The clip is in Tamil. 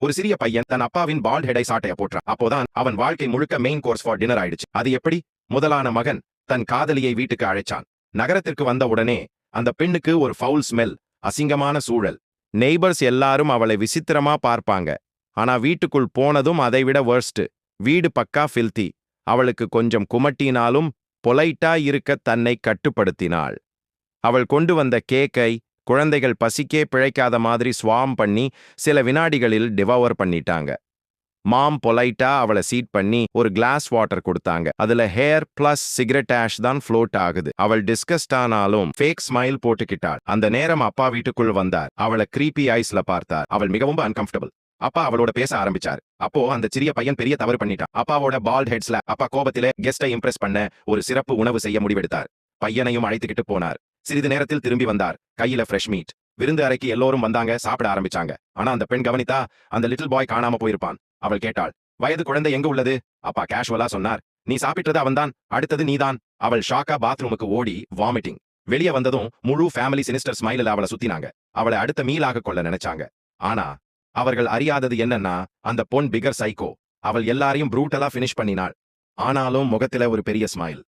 ஒரு சிறிய பையன் தன் அப்பாவின் பால்ட் ஹெடை சாட்டைய போட்டான். அப்போதான் அவன் வாழ்க்கை முழுக்க மெயின் கோர்ஸ் ஃபார் டின்னர் ஆயிடுச்சு. அது எப்படி? முதலான மகன் தன் காதலியை வீட்டுக்கு அழைச்சான். நகரத்திற்கு வந்த உடனே அந்த பெண்ணுக்கு ஒரு ஃபவுல் ஸ்மெல், அசிங்கமான சூழல். நெய்பர்ஸ் எல்லாரும் அவளை விசித்திரமா பார்ப்பாங்க. ஆனா வீட்டுக்குள் போனதும் அதைவிட வர்ஸ்ட். வீடு பக்கா ஃபில்தி. அவளுக்கு கொஞ்சம் குமட்டினாலும் பொலைட்டா இருக்க தன்னை கட்டுப்படுத்தினாள். அவள் கொண்டு வந்த கேக்கை குழந்தைகள் பசிக்கே பிழைக்காத மாதிரி ஸ்வாம் பண்ணி சில வினாடிகளில் டிவவர் பண்ணிட்டாங்க. மாம் பொலைட்டா அவளை சீட் பண்ணி ஒரு கிளாஸ் வாட்டர் கொடுத்தாங்க. அதுல ஹேர் பிளஸ் சிகரெட் ஆஷ் தான் ஃப்ளோட் ஆகுது. அவள் டிஸ்கஸ்ட் ஆனாலும் ஃபேக் ஸ்மைல் போட்டுக்கிட்டாள். அந்த நேரம் அப்பா வீட்டுக்குள் வந்தார். அவளை கிரீப்பி ஐஸ்ல பார்த்தார். அவள் மிகவும் அன்கம்ஃபர்டபுள். அப்பா அவளோட பேச ஆரம்பிச்சார். அப்போ அந்த சிறிய பையன் பெரிய தவறு பண்ணிட்டான். அப்பாவோட பால்ட் ஹெட்ஸ்ல அப்பா கோபத்திலே கெஸ்டை இம்ப்ரெஸ் பண்ண ஒரு சிறப்பு உணவு செய்ய முடிவெடுத்தார். பையனையும் அழைத்துக்கிட்டு போனார். சிறிது நேரத்தில் திரும்பி வந்தார். கையில ஃப்ரெஷ் மீட். விருந்து அறைக்கு எல்லோரும் வந்தாங்க, சாப்பிட ஆரம்பிச்சாங்க. ஆனா அந்த பெண் கவனித்தா, அந்த லிட்டில் பாய் காணாம போயிருப்பான். அவள் கேட்டாள், வயது குழந்தை எங்க உள்ளது? அப்பா கேஷுவலா சொன்னார், நீ சாப்பிட்டது அவன்தான், அடுத்தது நீதான். அவள் ஷாக்கா பாத்ரூமுக்கு ஓடி வாமிட்டிங். வெளியே வந்ததும் முழு ஃபேமிலி சினிஸ்டர் ஸ்மைலில் அவளை சுத்தினாங்க. அவளை அடுத்த மீலாக கொள்ள நினைச்சாங்க. ஆனா அவர்கள் அறியாதது என்னன்னா, அந்த பொன் பிகர் சைக்கோ. அவள் எல்லாரையும் ப்ரூட்டலா ஃபினிஷ் பண்ணினாள். ஆனாலும் முகத்தில ஒரு பெரிய ஸ்மைல்.